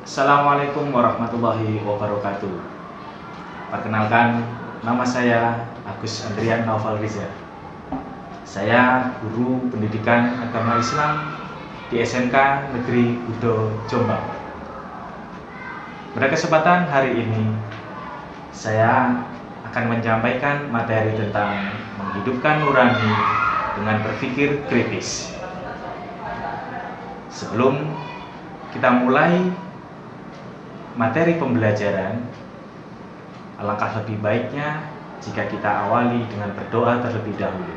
Assalamualaikum warahmatullahi wabarakatuh. Perkenalkan, nama saya Agus Andrian Naufal Riza. Saya guru pendidikan agama Islam di SMK Negeri Budo Jombang. Pada kesempatan hari ini, saya akan menyampaikan materi tentang menghidupkan nurani dengan berpikir kritis. Sebelum kita mulai materi pembelajaran, alangkah lebih baiknya jika kita awali dengan berdoa terlebih dahulu.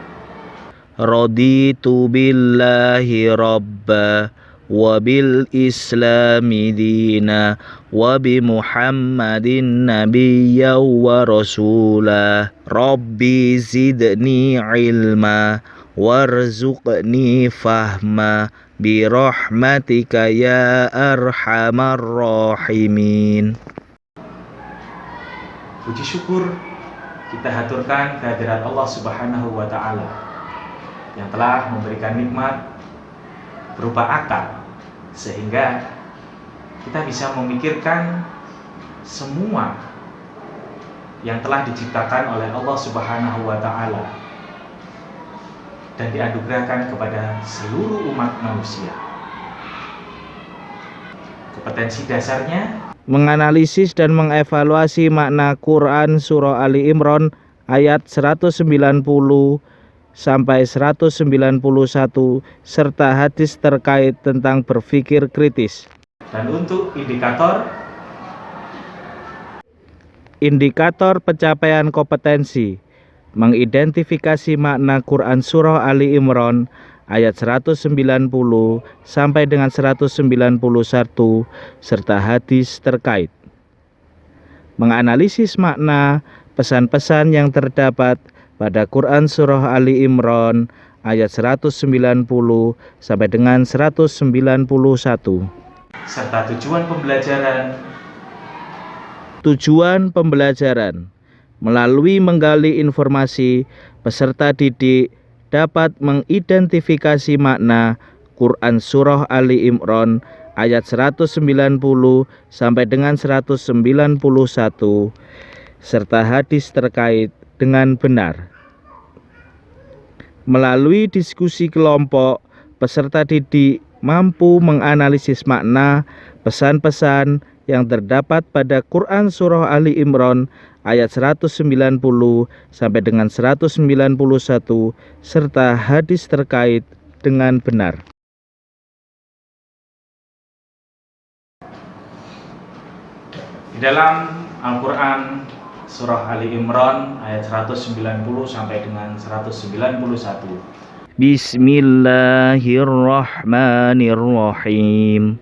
Raditu billahi rabba wa bil islami dina wa bi muhammadin nabiyya wa rasulah. Rabbi zidni ilma warzuqni fahma bi rahmatika ya arhamar rahimin. Puji syukur kita haturkan kehadirat Allah Subhanahu wa Ta'ala yang telah memberikan nikmat berupa akal, sehingga kita bisa memikirkan semua yang telah diciptakan oleh Allah Subhanahu wa Ta'ala dan dianugerahkan kepada seluruh umat manusia. Kompetensi dasarnya Menganalisis dan mengevaluasi makna Quran Surah Ali Imran ayat 190 sampai 191 serta hadis terkait tentang berpikir kritis. dan untuk Indikator pencapaian kompetensi: mengidentifikasi makna Quran Surah Ali Imran ayat 190 sampai dengan 191 serta hadis terkait. Menganalisis makna pesan-pesan yang terdapat pada Quran Surah Ali Imran ayat 190 sampai dengan 191 serta tujuan pembelajaran. Tujuan pembelajaran: melalui menggali informasi, peserta didik dapat mengidentifikasi makna Quran Surah Ali Imran ayat 190 sampai dengan 191 serta hadis terkait dengan benar. Melalui diskusi kelompok, peserta didik mampu menganalisis makna pesan-pesan yang terdapat pada Quran Surah Ali Imran ayat 190 sampai dengan 191 serta hadis terkait dengan benar. Di dalam Al-Quran Surah Ali Imran ayat 190 sampai dengan 191. Bismillahirrahmanirrahim.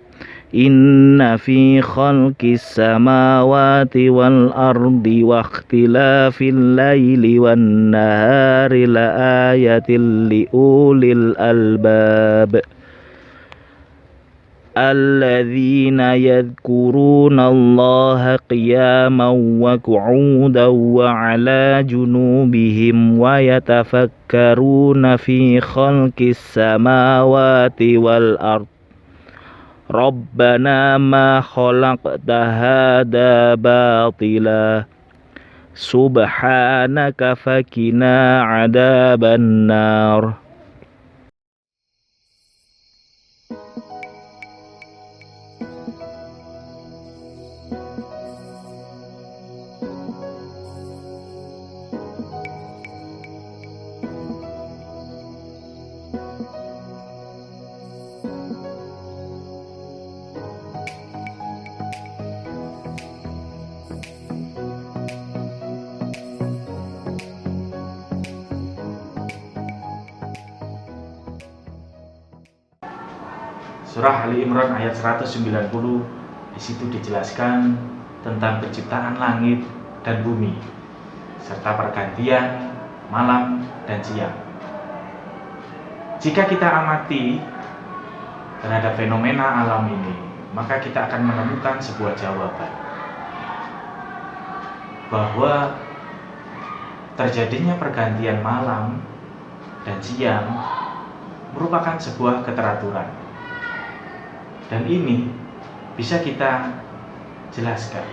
Inna fi khalqis samawati wal ardi wa ikhtilafil laili wan nahari la ayatil liulil albab alladzina yadhkuruna Allaha qiyaman wa qu'udan wa 'ala junubihim wa yatafakkaruna fi khalqis samawati wal ardi Rabbana ma khalaqta hadha batila subhanaka fakina adzaban nar. Surah Ali Imran ayat 190, di situ dijelaskan tentang penciptaan langit dan bumi serta pergantian malam dan siang. Jika kita amati terhadap fenomena alam ini, maka kita akan menemukan sebuah jawaban bahwa terjadinya pergantian malam dan siang merupakan sebuah keteraturan. Dan ini bisa kita jelaskan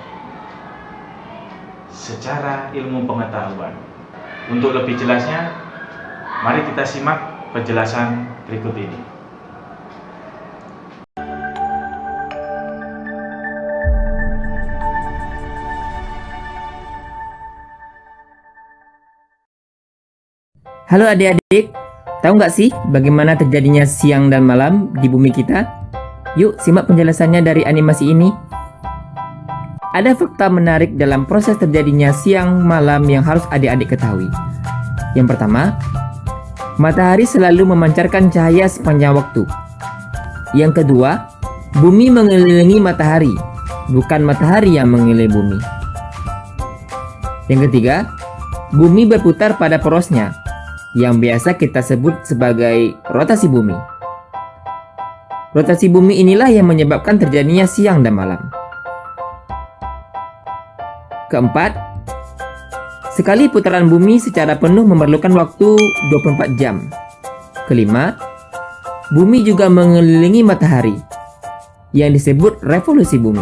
secara ilmu pengetahuan. Untuk lebih jelasnya, mari kita simak penjelasan berikut ini. Halo adik-adik, tahu nggak sih bagaimana terjadinya siang dan malam di bumi kita? Yuk simak penjelasannya dari animasi ini. Ada fakta menarik dalam proses terjadinya siang malam yang harus adik-adik ketahui. Yang pertama, matahari selalu memancarkan cahaya sepanjang waktu. Yang kedua, bumi mengelilingi matahari, bukan matahari yang mengelilingi bumi. Yang ketiga, bumi berputar pada porosnya, yang biasa kita sebut sebagai rotasi bumi. Rotasi bumi inilah yang menyebabkan terjadinya siang dan malam. Keempat, sekali putaran bumi secara penuh memerlukan waktu 24 jam. Kelima, bumi juga mengelilingi matahari, yang disebut revolusi bumi.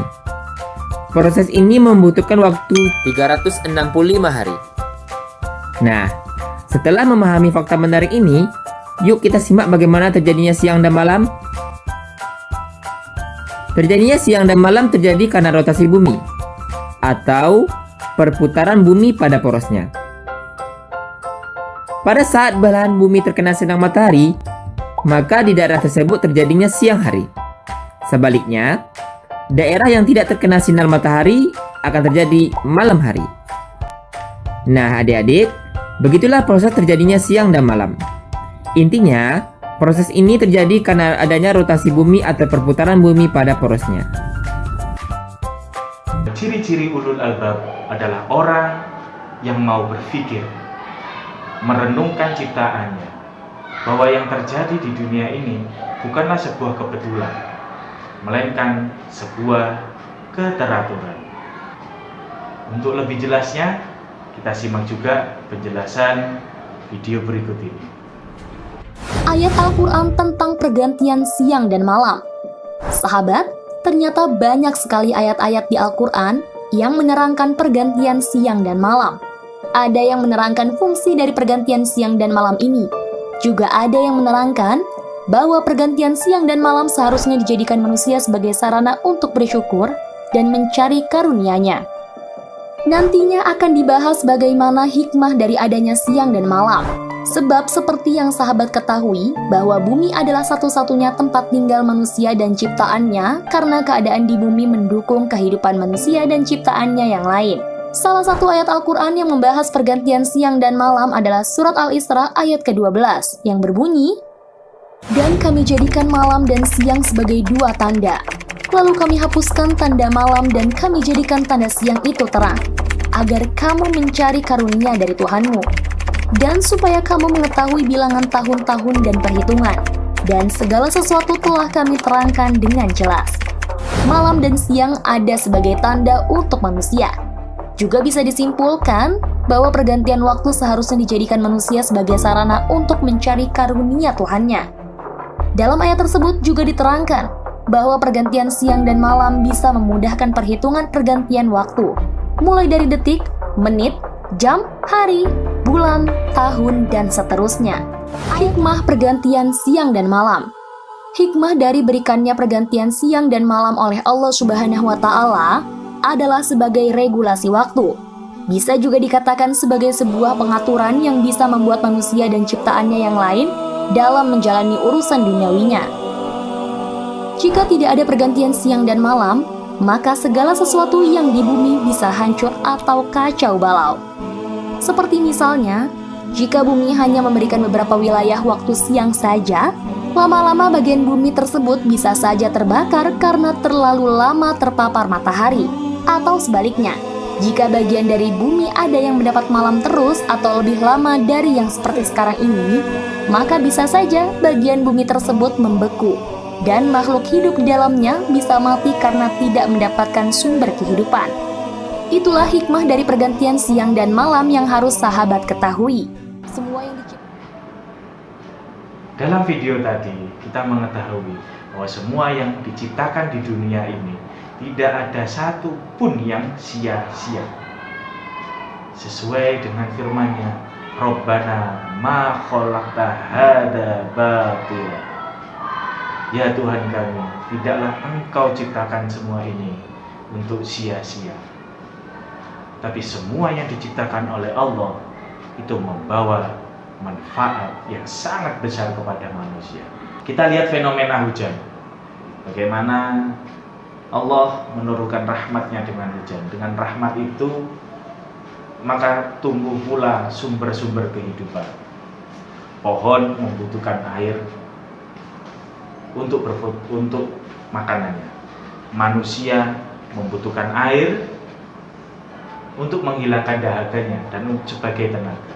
Proses ini membutuhkan waktu 365 hari. Nah, setelah memahami fakta menarik ini, yuk kita simak bagaimana terjadinya siang dan malam. Terjadinya siang dan malam terjadi karena rotasi bumi, atau perputaran bumi pada porosnya. Pada saat belahan bumi terkena sinar matahari, maka di daerah tersebut terjadinya siang hari. Sebaliknya, daerah yang tidak terkena sinar matahari akan terjadi malam hari. Nah adik-adik, begitulah proses terjadinya siang dan malam. Intinya, proses ini terjadi karena adanya rotasi bumi atau perputaran bumi pada porosnya. Ciri-ciri ulul albab adalah orang yang mau berpikir, merenungkan ciptaannya, bahwa yang terjadi di dunia ini bukanlah sebuah kebetulan, melainkan sebuah keteraturan. Untuk lebih jelasnya, kita simak juga penjelasan video berikut ini. Ayat Al-Quran tentang pergantian siang dan malam. Sahabat, ternyata banyak sekali ayat-ayat di Al-Quran yang menerangkan pergantian siang dan malam. Ada yang menerangkan fungsi dari pergantian siang dan malam ini. Juga ada yang menerangkan bahwa pergantian siang dan malam seharusnya dijadikan manusia sebagai sarana untuk bersyukur dan mencari karunia-Nya. Nantinya akan dibahas bagaimana hikmah dari adanya siang dan malam. Sebab seperti yang sahabat ketahui bahwa bumi adalah satu-satunya tempat tinggal manusia dan ciptaannya karena keadaan di bumi mendukung kehidupan manusia dan ciptaannya yang lain. Salah satu ayat Al-Quran yang membahas pergantian siang dan malam adalah surat Al-Isra ayat ke-12 yang berbunyi, "Dan kami jadikan malam dan siang sebagai dua tanda. Lalu kami hapuskan tanda malam dan kami jadikan tanda siang itu terang, agar kamu mencari karunia dari Tuhanmu, dan supaya kamu mengetahui bilangan tahun-tahun dan perhitungan, dan segala sesuatu telah kami terangkan dengan jelas." Malam dan siang ada sebagai tanda untuk manusia. Juga bisa disimpulkan bahwa pergantian waktu seharusnya dijadikan manusia sebagai sarana untuk mencari karunia Tuhannya. Dalam ayat tersebut juga diterangkan bahwa pergantian siang dan malam bisa memudahkan perhitungan pergantian waktu, mulai dari detik, menit, jam, hari, bulan, tahun, dan seterusnya. Hikmah pergantian siang dan malam. Hikmah dari berikannya pergantian siang dan malam oleh Allah Subhanahu wa Ta'ala adalah sebagai regulasi waktu. Bisa juga dikatakan sebagai sebuah pengaturan yang bisa membuat manusia dan ciptaannya yang lain dalam menjalani urusan duniawinya. Jika tidak ada pergantian siang dan malam, maka segala sesuatu yang di bumi bisa hancur atau kacau balau. Seperti misalnya, jika bumi hanya memberikan beberapa wilayah waktu siang saja, lama-lama bagian bumi tersebut bisa saja terbakar karena terlalu lama terpapar matahari. Atau sebaliknya, jika bagian dari bumi ada yang mendapat malam terus atau lebih lama dari yang seperti sekarang ini, maka bisa saja bagian bumi tersebut membeku, dan makhluk hidup di dalamnya bisa mati karena tidak mendapatkan sumber kehidupan. Itulah hikmah dari pergantian siang dan malam yang harus sahabat ketahui. Semua yang Dalam video tadi, kita mengetahui bahwa semua yang diciptakan di dunia ini tidak ada satu pun yang sia-sia. Sesuai dengan firman-Nya, Rabbana ma khalaqta hada batila. Ya Tuhan kami, tidaklah Engkau ciptakan semua ini untuk sia-sia. Tapi semua yang diciptakan oleh Allah itu membawa manfaat yang sangat besar kepada manusia. Kita lihat fenomena hujan. Bagaimana Allah menurunkan rahmat-Nya dengan hujan. Dengan rahmat itu maka tumbuh pula sumber-sumber kehidupan. Pohon membutuhkan air untuk makanannya. Manusia membutuhkan air untuk menghilangkan dahaganya dan sebagai tenaga.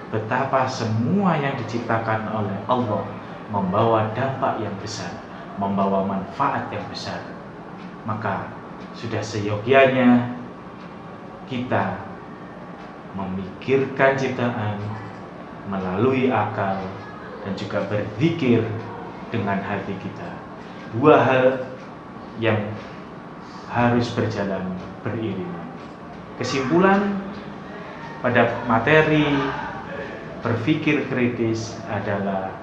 Betapa semua yang diciptakan oleh Allah membawa dampak yang besar, membawa manfaat yang besar. Maka sudah seyogyanya kita memikirkan ciptaan melalui akal dan juga berzikir dengan hati kita. Dua hal yang harus berjalan beriringan. Kesimpulan pada materi berpikir kritis adalah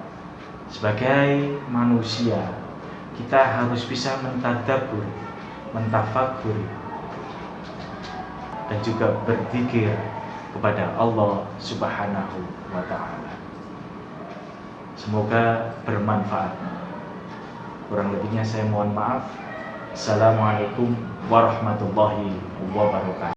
sebagai manusia kita harus bisa mentadabbur, mentafakkur dan juga berzikir kepada Allah Subhanahu wa Ta'ala. Semoga bermanfaat. Kurang lebihnya saya mohon maaf. Assalamualaikum warahmatullahi wabarakatuh.